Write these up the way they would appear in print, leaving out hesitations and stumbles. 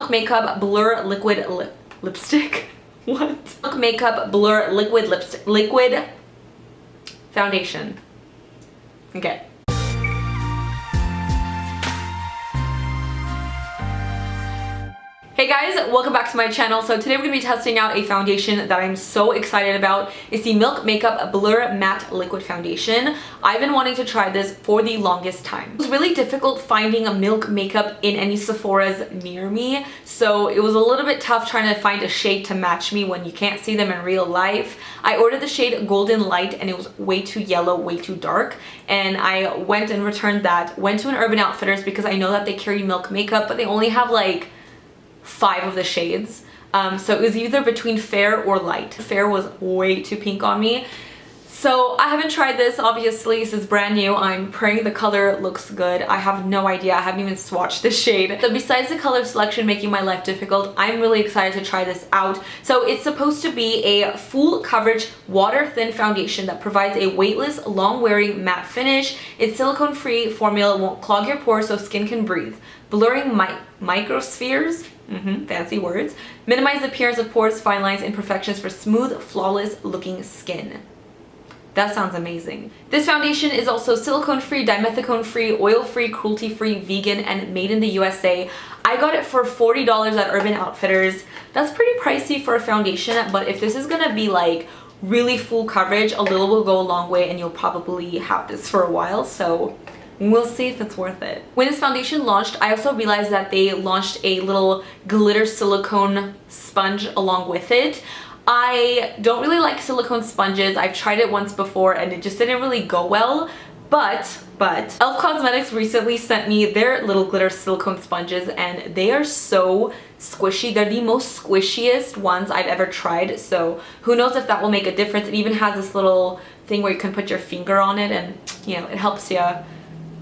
Milk Makeup Blur Liquid Lipstick. What? Milk Makeup Blur Liquid Lipstick. Liquid Foundation. Okay. Hey guys, welcome back to my channel. So today we're going to be testing out a foundation that I'm so excited about. It's the Milk Makeup Blur Matte Liquid Foundation. I've been wanting to try this for the longest time. It was really difficult finding a Milk makeup in any Sephora's near me, so it was a little bit tough trying to find a shade to match me when you can't see them in real life. I ordered the shade Golden Light and it was way too yellow, way too dark, and I went and returned that. Went to an Urban Outfitters because I know that they carry Milk makeup, but they only have like 5 of the shades. So it was either between fair or light. Fair was way too pink on me. So I haven't tried this, obviously. This is brand new. I'm praying the color looks good. I have no idea. I haven't even swatched this shade. So besides the color selection making my life difficult, I'm really excited to try this out. So it's supposed to be a full coverage water thin foundation that provides a weightless, long wearing matte finish. Its silicone free formula won't clog your pores so skin can breathe. Blurring microspheres, fancy words, minimize the appearance of pores, fine lines, imperfections for smooth, flawless looking skin. That sounds amazing. This foundation is also silicone-free, dimethicone-free, oil-free, cruelty-free, vegan, and made in the USA. I got it for $40 at Urban Outfitters. That's pretty pricey for a foundation, but if this is gonna be like really full coverage, a little will go a long way and you'll probably have this for a while, so we'll see if it's worth it. When this foundation launched, I also realized that they launched a little glitter silicone sponge along with it. I don't really like silicone sponges. I've tried it once before and it just didn't really go well, but e.l.f. Cosmetics recently sent me their little glitter silicone sponges and they are so squishy. They're the most squishiest ones I've ever tried, so who knows if that will make a difference. It even has this little thing where you can put your finger on it and, you know, it helps you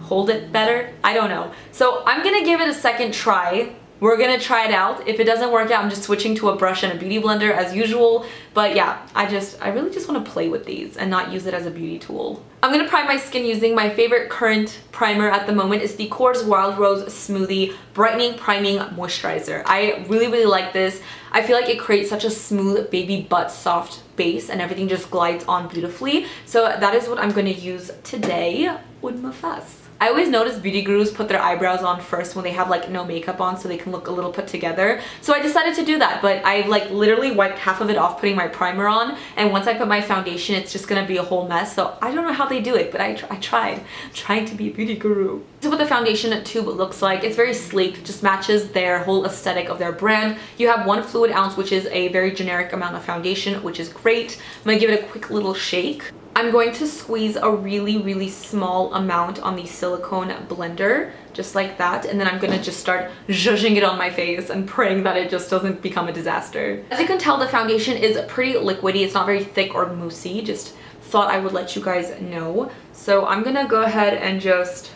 hold it better. I don't know. So I'm gonna give it a second try. We're gonna try it out. If it doesn't work out, I'm just switching to a brush and a beauty blender as usual. But yeah, I really just want to play with these and not use it as a beauty tool. I'm gonna prime my skin using my favorite current primer at the moment. It's the Kors Wild Rose Smoothie Brightening Priming Moisturizer. I really like this. I feel like it creates such a smooth baby butt soft base and everything just glides on beautifully. So that is what I'm gonna use today with my face. I always notice beauty gurus put their eyebrows on first when they have like no makeup on so they can look a little put together. So I decided to do that, but I like literally wiped half of it off putting my primer on, and once I put my foundation it's just gonna be a whole mess. So I don't know how they do it, but I tried. I'm trying to be a beauty guru. This is what the foundation tube looks like. It's very sleek, just matches their whole aesthetic of their brand. You have 1 fluid ounce, which is a very generic amount of foundation, which is great. I'm gonna give it a quick little shake. I'm going to squeeze a really small amount on the silicone blender, just like that, and then I'm gonna just start zhuzhing it on my face and praying that it just doesn't become a disaster. As you can tell, the foundation is pretty liquidy. It's not very thick or moussey. Just thought I would let you guys know. So I'm gonna go ahead and just,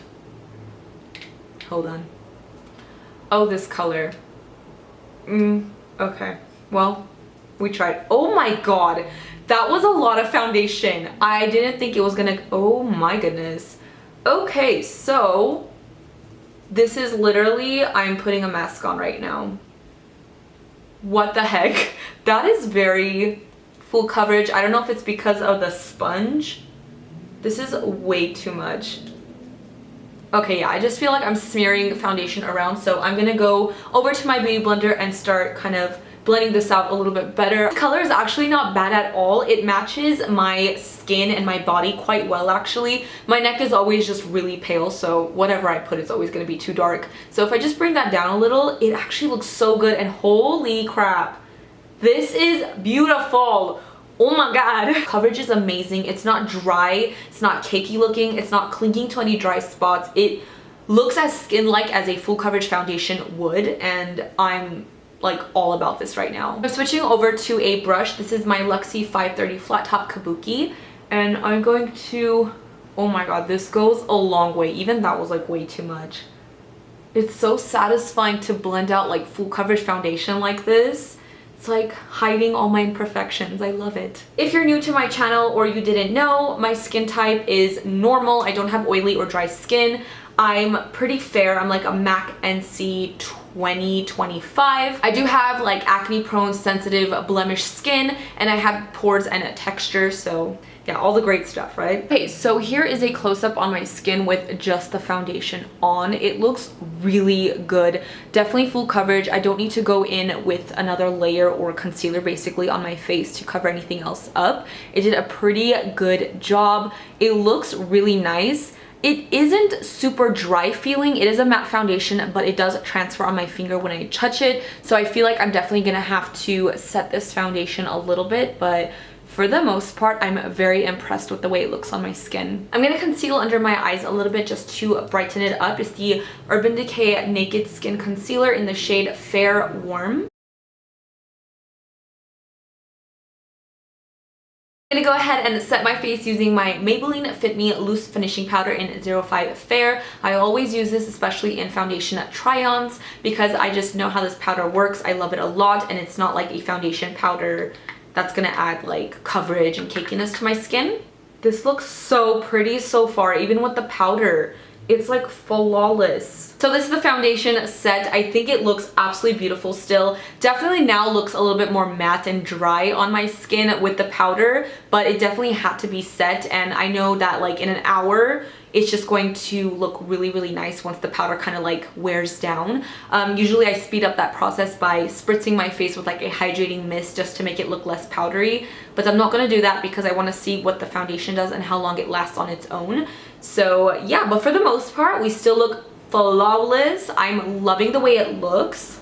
hold on. Oh, this color. Okay, well, we tried. Oh my god. That was a lot of foundation. I didn't think it was gonna, oh my goodness. Okay, so this is literally, I'm putting a mask on right now. What the heck? That is very full coverage. I don't know if it's because of the sponge. This is way too much. Okay, yeah, I just feel like I'm smearing foundation around, so I'm gonna go over to my beauty blender and start kind of blending this out a little bit better. The color is actually not bad at all. It matches my skin and my body quite well, actually. My neck is always just really pale, so whatever I put is always going to be too dark. So if I just bring that down a little, it actually looks so good, and holy crap, this is beautiful. Oh my god. Coverage is amazing. It's not dry, it's not cakey looking, it's not clinging to any dry spots. It looks as skin-like as a full coverage foundation would, and I'm like all about this right now. I'm switching over to a brush. This is my Luxie 530 Flat Top Kabuki, and I'm going to, oh my god, this goes a long way. Even that was like way too much. It's so satisfying to blend out like full coverage foundation like this. It's like hiding all my imperfections. I love it. If you're new to my channel or you didn't know, my skin type is normal. I don't have oily or dry skin. I'm pretty fair. I'm like a MAC NC 2025. I do have like acne prone, sensitive, blemish skin, and I have pores and a texture, so yeah, all the great stuff, right? Okay, so here is a close-up on my skin with just the foundation on. It looks really good. Definitely full coverage. I don't need to go in with another layer or concealer basically on my face to cover anything else up. It did a pretty good job. It looks really nice. It isn't super dry feeling. It is a matte foundation, but it does transfer on my finger when I touch it. So I feel like I'm definitely gonna have to set this foundation a little bit, but for the most part, I'm very impressed with the way it looks on my skin. I'm gonna conceal under my eyes a little bit just to brighten it up. It's the Urban Decay Naked Skin Concealer in the shade Fair Warm. I'm gonna go ahead and set my face using my Maybelline Fit Me Loose Finishing Powder in 05 Fair. I always use this, especially in foundation try-ons, because I just know how this powder works. I love it a lot, and it's not like a foundation powder that's gonna add like coverage and cakiness to my skin. This looks so pretty so far, even with the powder. It's like flawless. So this is the foundation set. I think it looks absolutely beautiful still. Definitely now looks a little bit more matte and dry on my skin with the powder, but it definitely had to be set, and I know that like in an hour it's just going to look really, really nice once the powder kind of like wears down. Usually I speed up that process by spritzing my face with like a hydrating mist just to make it look less powdery, but I'm not gonna do that because I want to see what the foundation does and how long it lasts on its own. So yeah, but for the most part, we still look flawless. I'm loving the way it looks.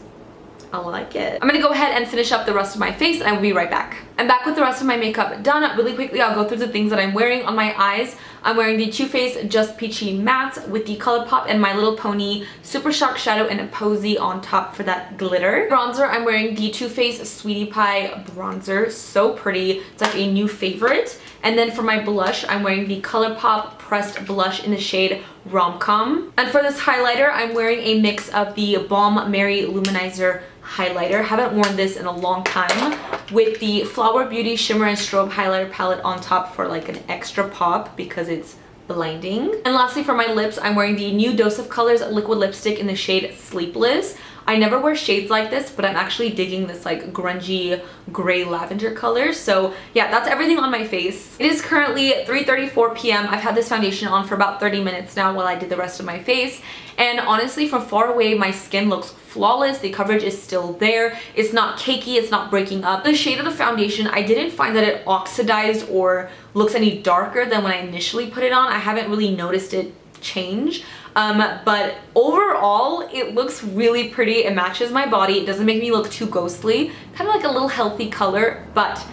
I like it. I'm gonna go ahead and finish up the rest of my face, and I will be right back. I'm back with the rest of my makeup done. Really quickly, I'll go through the things that I'm wearing on my eyes. I'm wearing the Too Faced Just Peachy Matte with the ColourPop and My Little Pony Super Shock Shadow and Posy on top for that glitter. Bronzer, I'm wearing the Too Faced Sweetie Pie Bronzer. So pretty. It's like a new favorite. And then for my blush, I'm wearing the ColourPop Pressed Blush in the shade Rom-Com. And for this highlighter, I'm wearing a mix of the Balm Mary Luminizer highlighter. Haven't worn this in a long time, with the Flower Beauty Shimmer and Strobe highlighter palette on top for like an extra pop because it's blinding. And lastly, for my lips, I'm wearing the new Dose of Colors liquid lipstick in the shade Sleepless. I never wear shades like this, but I'm actually digging this like grungy gray lavender color. So yeah, that's everything on my face. It is currently 3:34 p.m. I've had this foundation on for about 30 minutes now while I did the rest of my face. And honestly, from far away, my skin looks flawless. The coverage is still there. It's not cakey, it's not breaking up. The shade of the foundation, I didn't find that it oxidized or looks any darker than when I initially put it on. I haven't really noticed it change. But overall, it looks really pretty. It matches my body. It doesn't make me look too ghostly. Kind of like a little healthy color, but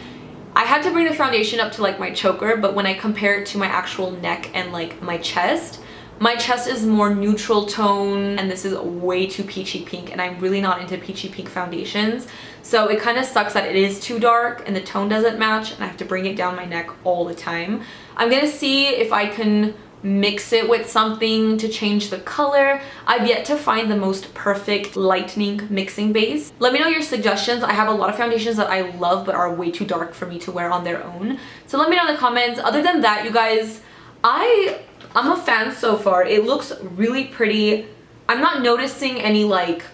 I had to bring the foundation up to like my choker, but when I compare it to my actual neck and like my chest is more neutral tone, and this is way too peachy pink, and I'm really not into peachy pink foundations. So it kind of sucks that it is too dark and the tone doesn't match, and I have to bring it down my neck all the time. I'm gonna see if I can mix it with something to change the color. I've yet to find the most perfect lightening mixing base. Let me know your suggestions. I have a lot of foundations that I love but are way too dark for me to wear on their own. So let me know in the comments. Other than that, you guys, I'm a fan so far. It looks really pretty. I'm not noticing any like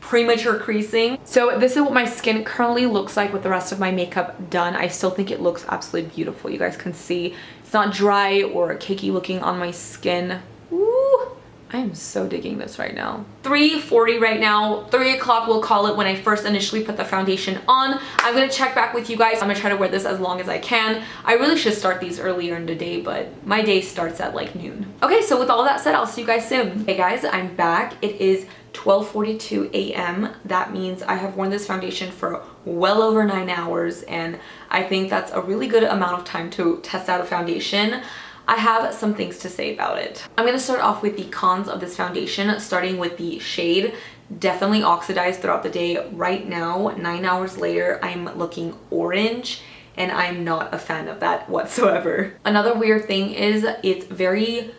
premature creasing. So this is what my skin currently looks like with the rest of my makeup done. I still think it looks absolutely beautiful. You guys can see it's not dry or cakey looking on my skin. Ooh, I am so digging this right now. 3:40 right now. 3 o'clock we'll call it when I first initially put the foundation on. I'm gonna check back with you guys. I'm gonna try to wear this as long as I can. I really should start these earlier in the day, but my day starts at like noon. Okay, so with all that said, I'll see you guys soon. Hey guys, I'm back. It is 12:42 a.m. That means I have worn this foundation for well over 9 hours, and I think that's a really good amount of time to test out a foundation. I have some things to say about it. I'm gonna start off with the cons of this foundation, starting with the shade. Definitely oxidized throughout the day. Right now, 9 hours later, I'm looking orange, and I'm not a fan of that whatsoever. Another weird thing is it's very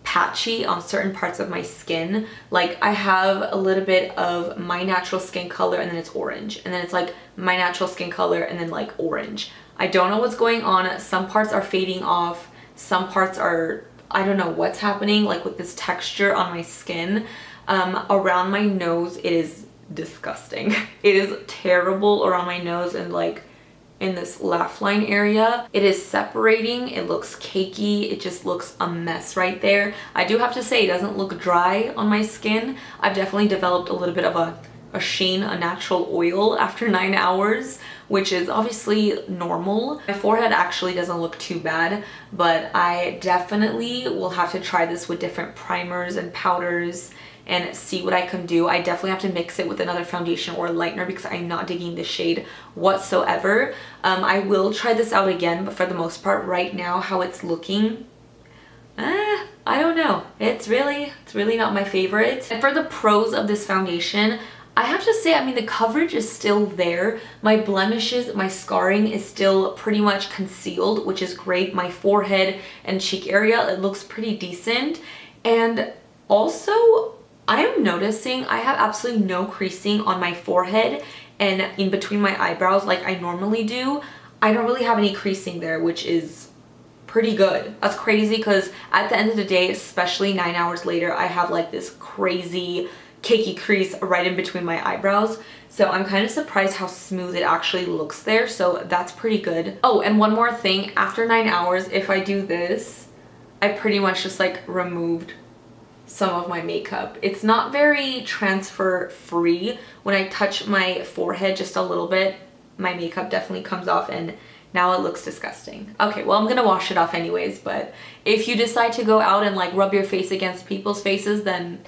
patchy on certain parts of my skin. Like I have a little bit of my natural skin color and then it's orange, and then it's like my natural skin color and then like orange. I don't know what's going on. Some parts are fading off, some parts are, I don't know what's happening like with this texture on my skin. Around my nose, it is disgusting. It is terrible around my nose and like in this laugh line area. It is separating, it looks cakey, it just looks a mess right there. I do have to say it doesn't look dry on my skin. I've definitely developed a little bit of a sheen, a natural oil after 9 hours, which is obviously normal. My forehead actually doesn't look too bad, but I definitely will have to try this with different primers and powders and see what I can do. I definitely have to mix it with another foundation or lightener because I'm not digging the shade whatsoever. I will try this out again, but for the most part right now how it's looking, I don't know. It's really not my favorite. And for the pros of this foundation, I have to say, I mean, the coverage is still there. My blemishes, my scarring is still pretty much concealed, which is great. My forehead and cheek area, it looks pretty decent. And also, I am noticing I have absolutely no creasing on my forehead and in between my eyebrows like I normally do. I don't really have any creasing there, which is pretty good. That's crazy because at the end of the day, especially 9 hours later, I have like this crazy cakey crease right in between my eyebrows. So I'm kind of surprised how smooth it actually looks there. So that's pretty good. Oh, and one more thing. After 9 hours, if I do this, I pretty much just like removed some of my makeup. It's not very transfer free. When I touch my forehead just a little bit, my makeup definitely comes off and now it looks disgusting. Okay, well, I'm gonna wash it off anyways, but if you decide to go out and like rub your face against people's faces, then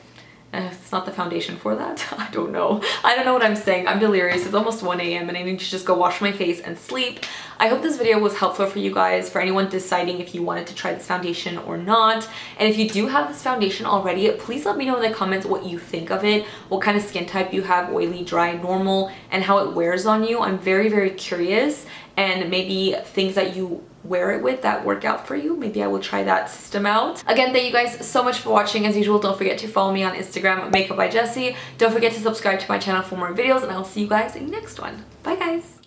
it's not the foundation for that. I don't know. I don't know what I'm saying. I'm delirious. It's almost 1 a.m. and I need to just go wash my face and sleep. I hope this video was helpful for you guys, for anyone deciding if you wanted to try this foundation or not. And if you do have this foundation already, please let me know in the comments what you think of it, what kind of skin type you have, oily, dry, normal, and how it wears on you. I'm very curious, and maybe things that you wear it with that work out for you. Maybe I will try that system out. Again, thank you guys so much for watching. As usual, don't forget to follow me on Instagram, Makeup by Jesi. Don't forget to subscribe to my channel for more videos, and I'll see you guys in the next one. Bye guys.